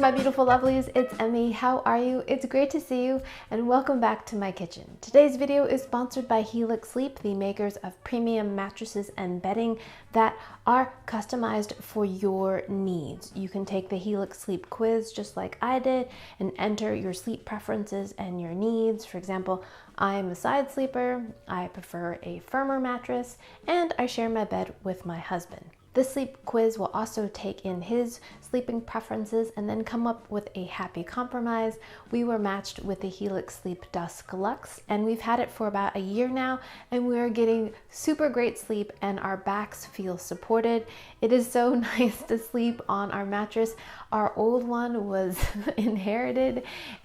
my beautiful lovelies, it's Emmy. How are you? It's great to see you and welcome back to my kitchen. Today's video is sponsored by Thicc Sleep, the makers of premium mattresses and bedding that are customized for your needs. You can take the Thicc Sleep quiz just like I did and enter your sleep preferences and your needs. For example, I'm a side sleeper, I prefer a firmer mattress, and I share my bed with my husband. This sleep quiz will also take in his sleeping preferences and then come up with a happy compromise. We were matched with the Thicc Sleep Dusk Luxe, and we've had it for about a year now, and we are getting super great sleep and our backs feel supported. It is so nice to sleep on our mattress. Our old one was inherited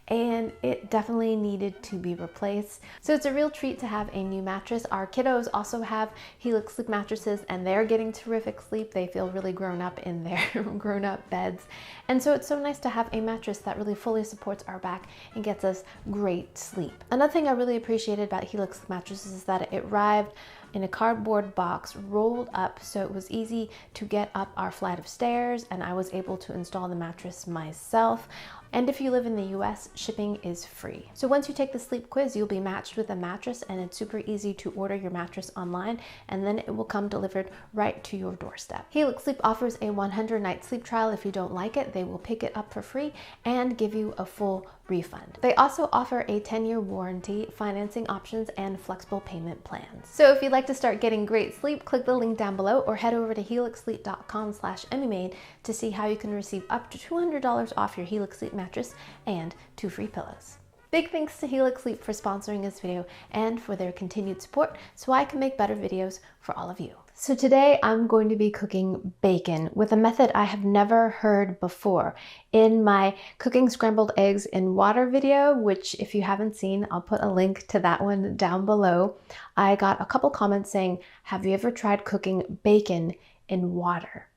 and it definitely needed to be replaced. So it's a real treat to have a new mattress. Our kiddos also have Thicc Sleep mattresses and they're getting terrific sleep. They feel really grown up in their grown up beds. And so it's so nice to have a mattress that really fully supports our back and gets us great sleep. Another thing I really appreciated about Thicc Sleep mattresses is that it arrived in a cardboard box rolled up, so it was easy to get up our flight of stairs and I was able to install the mattress myself. And if you live in the US, shipping is free. So once you take the sleep quiz, you'll be matched with a mattress, and it's super easy to order your mattress online and then it will come delivered right to your doorstep. Thicc Sleep offers a 100-night sleep trial. If you don't like it, they will pick it up for free and give you a full refund. They also offer a 10-year warranty, financing options, and flexible payment plans. So if you'd like to start getting great sleep, click the link down below or head over to thiccsleep.com/emmymade to see how you can receive up to $200 off your Thicc Sleep mattress and 2 free pillows. Big thanks to Thicc Sleep for sponsoring this video and for their continued support so I can make better videos for all of you. So today I'm going to be cooking bacon with a method I have never heard before. In my cooking scrambled eggs in water video, which if you haven't seen, I'll put a link to that one down below, I got a couple comments saying, have you ever tried cooking bacon in water?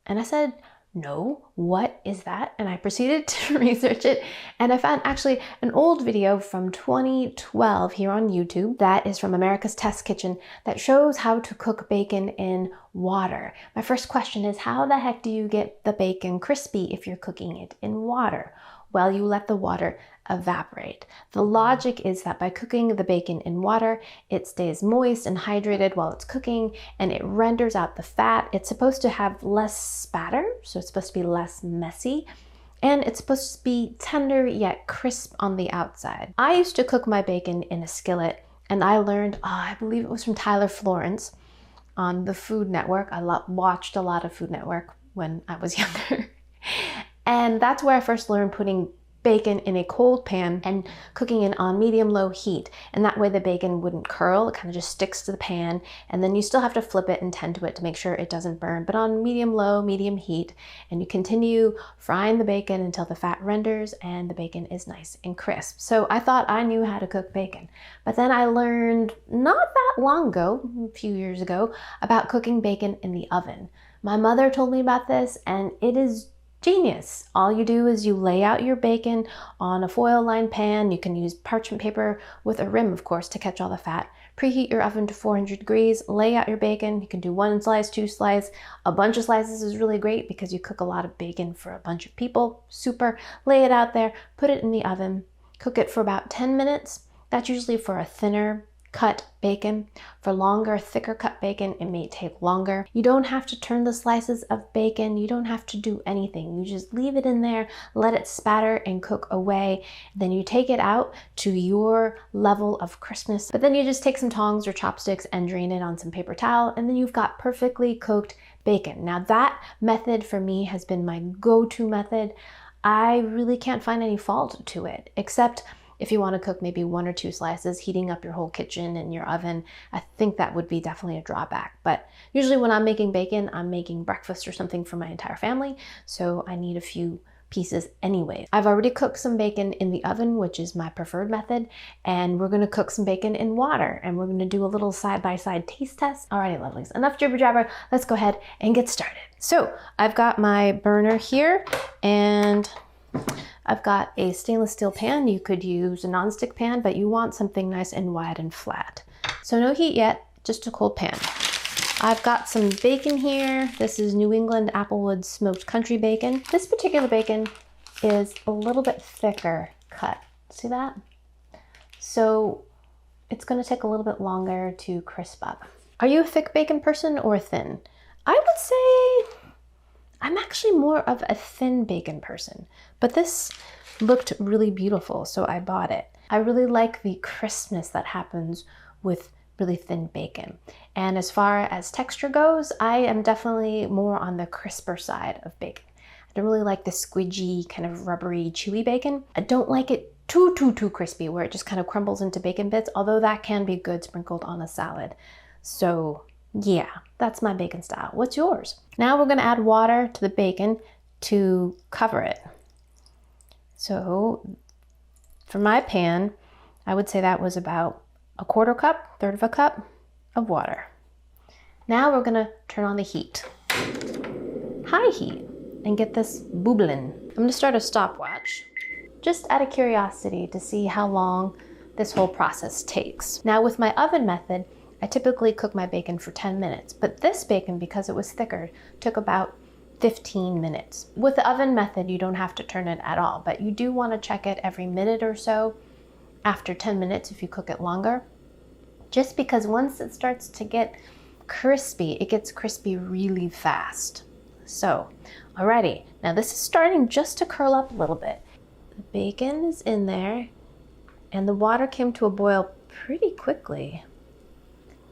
And I said, no, what is that? And I proceeded to research it, and I found actually an old video from 2012 here on YouTube that is from America's Test Kitchen that shows how to cook bacon in water. My first question is, how the heck do you get the bacon crispy if you're cooking it in water? Well, you let the water evaporate. The logic is that by cooking the bacon in water, it stays moist and hydrated while it's cooking and it renders out the fat. It's supposed to have less spatter, so it's supposed to be less messy, and it's supposed to be tender yet crisp on the outside. I used to cook my bacon in a skillet, and I learned, I believe it was from Tyler Florence on the Food Network. I watched a lot of Food Network when I was younger. And that's where I first learned putting bacon in a cold pan and cooking it on medium-low heat. And that way the bacon wouldn't curl, it kind of just sticks to the pan. And then you still have to flip it and tend to it to make sure it doesn't burn, but on medium-low, medium heat. And you continue frying the bacon until the fat renders and the bacon is nice and crisp. So I thought I knew how to cook bacon. But then I learned not that long ago, a few years ago, about cooking bacon in the oven. My mother told me about this and it is genius. All you do is you lay out your bacon on a foil-lined pan. You can use parchment paper with a rim, of course, to catch all the fat. Preheat your oven to 400 degrees, lay out your bacon. You can do 1 slice, 2 slice. A bunch of slices is really great because you cook a lot of bacon for a bunch of people. Super. Lay it out there, put it in the oven, cook it for about 10 minutes. That's usually for a thinner cut bacon. For longer, thicker cut bacon, it may take longer. You don't have to turn the slices of bacon. You don't have to do anything. You just leave it in there, let it spatter and cook away. Then you take it out to your level of crispness. But then you just take some tongs or chopsticks and drain it on some paper towel, and then you've got perfectly cooked bacon. Now that method for me has been my go-to method. I really can't find any fault to it, except if you want to cook maybe 1 or 2 slices, heating up your whole kitchen and your oven, I think that would be definitely a drawback. But usually when I'm making bacon, I'm making breakfast or something for my entire family, so I need a few pieces anyway. I've already cooked some bacon in the oven, which is my preferred method, and we're going to cook some bacon in water, and we're going to do a little side-by-side taste test. Alrighty, lovelies, enough jibber jabber. Let's go ahead and get started. So I've got my burner here, and I've got a stainless steel pan. You could use a nonstick pan, but you want something nice and wide and flat. So no heat yet, just a cold pan. I've got some bacon here. This is New England Applewood smoked country bacon. This particular bacon is a little bit thicker cut. See that? So it's going to take a little bit longer to crisp up. Are you a thick bacon person or thin? I would say I'm actually more of a thin bacon person, but this looked really beautiful, so I bought it. I really like the crispness that happens with really thin bacon. And as far as texture goes, I am definitely more on the crisper side of bacon. I don't really like the squidgy, kind of rubbery, chewy bacon. I don't like it too crispy where it just kind of crumbles into bacon bits, although that can be good sprinkled on a salad. So yeah, that's my bacon style. What's yours? Now we're gonna add water to the bacon to cover it. So for my pan, I would say that was about a quarter cup, third of a cup of water. Now we're gonna turn on the heat. High heat, and get this bubbling. I'm gonna start a stopwatch, just out of curiosity to see how long this whole process takes. Now with my oven method, I typically cook my bacon for 10 minutes, but this bacon, because it was thicker, took about 15 minutes. With the oven method, you don't have to turn it at all, but you do want to check it every minute or so after 10 minutes if you cook it longer, just because once it starts to get crispy, it gets crispy really fast. So, alrighty, now this is starting just to curl up a little bit. The bacon is in there, and the water came to a boil pretty quickly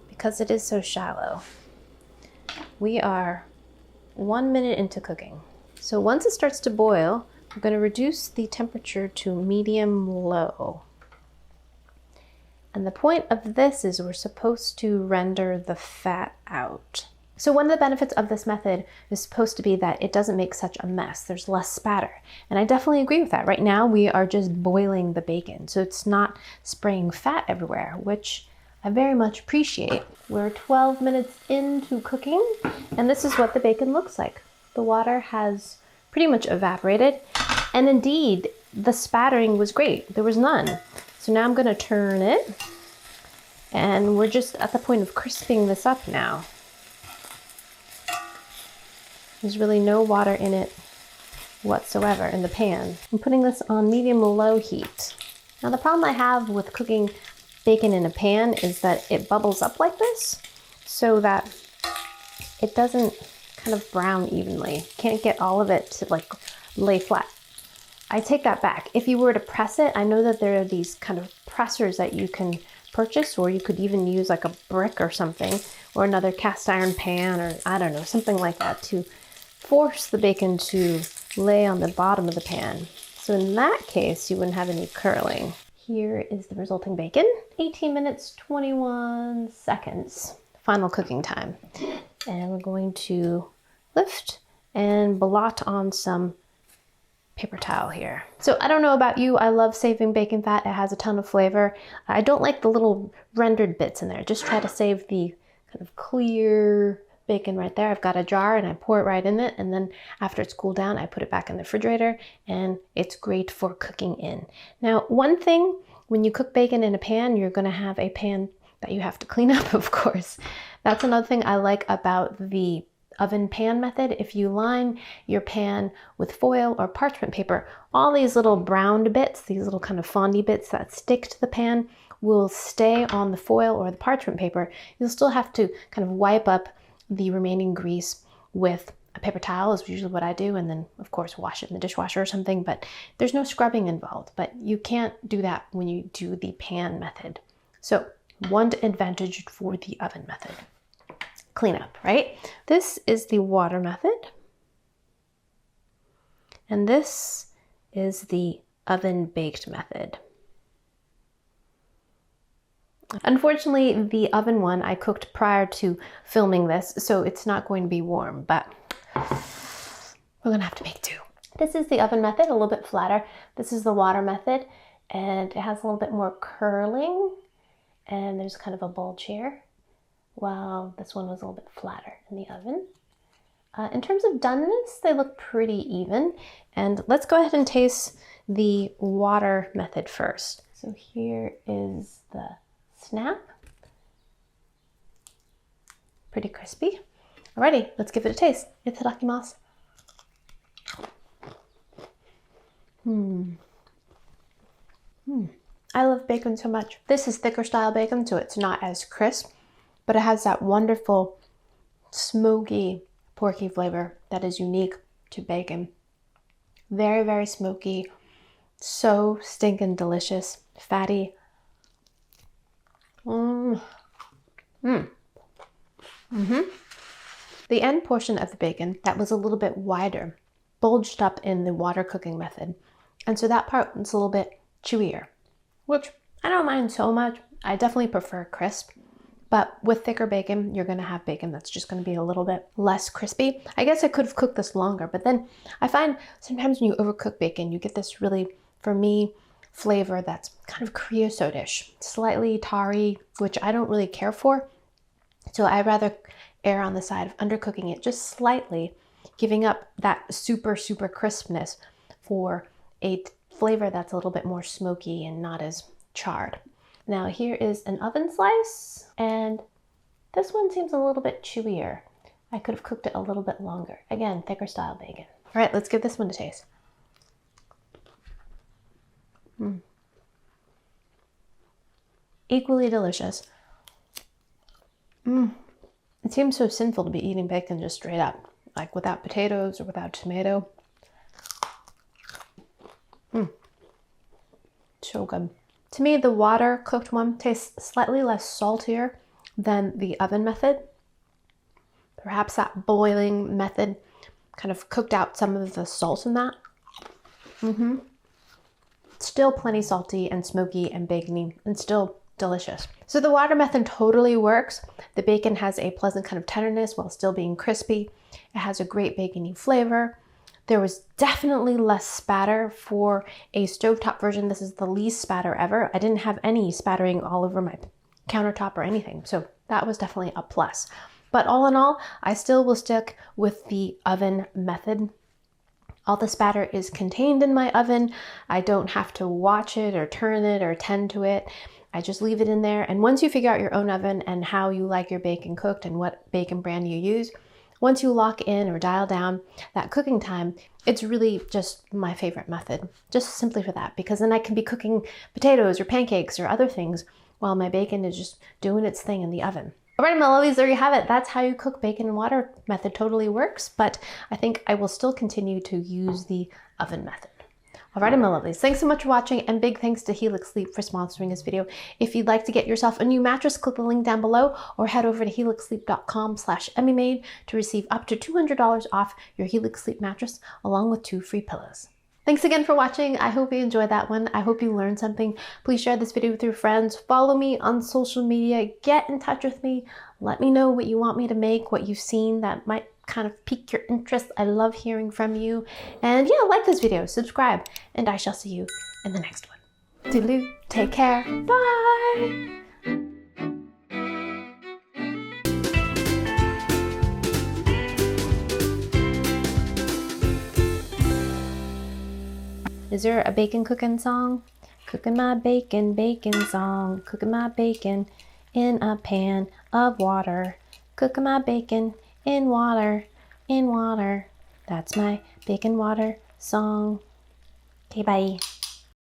because it is so shallow. We are 1 minute into cooking. So once it starts to boil, I'm going to reduce the temperature to medium-low. And the point of this is we're supposed to render the fat out. So one of the benefits of this method is supposed to be that it doesn't make such a mess. There's less spatter. And I definitely agree with that. Right now we are just boiling the bacon, so it's not spraying fat everywhere, which I very much appreciate. We're 12 minutes into cooking, and this is what the bacon looks like. The water has pretty much evaporated, and indeed, the spattering was great. There was none. So now I'm gonna turn it, and we're just at the point of crisping this up now. There's really no water in it whatsoever in the pan. I'm putting this on medium-low heat. Now the problem I have with cooking bacon in a pan is that it bubbles up like this so that it doesn't kind of brown evenly. Can't get all of it to like lay flat. I take that back. If you were to press it, I know that there are these kind of pressers that you can purchase, or you could even use like a brick or something, or another cast iron pan, or I don't know, something like that to force the bacon to lay on the bottom of the pan. So in that case, you wouldn't have any curling. Here is the resulting bacon. 18 minutes, 21 seconds. Final cooking time. And we're going to lift and blot on some paper towel here. So I don't know about you, I love saving bacon fat. It has a ton of flavor. I don't like the little rendered bits in there. Just try to save the kind of clear bacon right there. I've got a jar and I pour it right in it, and then after it's cooled down, I put it back in the refrigerator, and it's great for cooking in. Now, one thing, when you cook bacon in a pan, you're gonna have a pan that you have to clean up, of course. That's another thing I like about the oven pan method. If you line your pan with foil or parchment paper, all these little browned bits, these little kind of fondy bits that stick to the pan, will stay on the foil or the parchment paper. You'll still have to kind of wipe up the remaining grease with a paper towel is usually what I do, and then of course wash it in the dishwasher or something, but there's no scrubbing involved. But you can't do that when you do the pan method. So one advantage for the oven method. Cleanup, right? This is the water method, and this is the oven baked method. Unfortunately, the oven one I cooked prior to filming this, so it's not going to be warm, but we're gonna have to make do. This is the oven method, a little bit flatter. This is the water method, and it has a little bit more curling, and there's kind of a bulge here, while this one was a little bit flatter in the oven. In terms of doneness, they look pretty even, and let's go ahead and taste the water method first. So here is the snap. Pretty crispy. Alrighty, let's give it a taste. Itadakimasu. I love bacon so much. This is thicker style bacon, so it's not as crisp, but it has that wonderful smoky, porky flavor that is unique to bacon. Very, very smoky, so stinking delicious, fatty. The end portion of the bacon that was a little bit wider bulged up in the water cooking method. And so that part was a little bit chewier, which I don't mind so much. I definitely prefer crisp, but with thicker bacon, you're gonna have bacon that's just gonna be a little bit less crispy. I guess I could have cooked this longer, but then I find sometimes when you overcook bacon, you get this really, for me, flavor that's kind of creosote-ish, slightly tarry, which I don't really care for. So I'd rather err on the side of undercooking it just slightly, giving up that super, super crispness for a flavor that's a little bit more smoky and not as charred. Now here is an oven slice, and this one seems a little bit chewier. I could have cooked it a little bit longer. Again, thicker style bacon. All right, let's give this one a taste. Equally delicious. It seems so sinful to be eating bacon just straight up, like without potatoes or without tomato. So good. To me, the water cooked one tastes slightly less saltier than the oven method. Perhaps that boiling method kind of cooked out some of the salt in that. Still plenty salty and smoky and bacony and still delicious. So the water method totally works. The bacon has a pleasant kind of tenderness while still being crispy. It has a great bacony flavor. There was definitely less spatter for a stovetop version. This is the least spatter ever. I didn't have any spattering all over my countertop or anything, so that was definitely a plus. But all in all, I still will stick with the oven method. All the spatter is contained in my oven. I don't have to watch it or turn it or tend to it. I just leave it in there. And once you figure out your own oven and how you like your bacon cooked and what bacon brand you use, once you lock in or dial down that cooking time, it's really just my favorite method, just simply for that, because then I can be cooking potatoes or pancakes or other things while my bacon is just doing its thing in the oven. Alright, my lovelies, there you have it. That's how you cook bacon and water method. Totally works, but I think I will still continue to use the oven method. Alrighty, my lovelies, thanks so much for watching, and big thanks to Helix Sleep for sponsoring this video. If you'd like to get yourself a new mattress, click the link down below or head over to helixsleep.com/emmymade to receive up to $200 off your Helix Sleep mattress along with 2 free pillows. Thanks again for watching. I hope you enjoyed that one. I hope you learned something. Please share this video with your friends. Follow me on social media. Get in touch with me. Let me know what you want me to make, what you've seen that might kind of pique your interest. I love hearing from you. And yeah, like this video, subscribe, and I shall see you in the next one. Toodaloo, take care, bye! Is there a bacon cooking song? Cooking my bacon, bacon song. Cooking my bacon in a pan of water. Cooking my bacon in water, in water. That's my bacon water song. Okay, bye.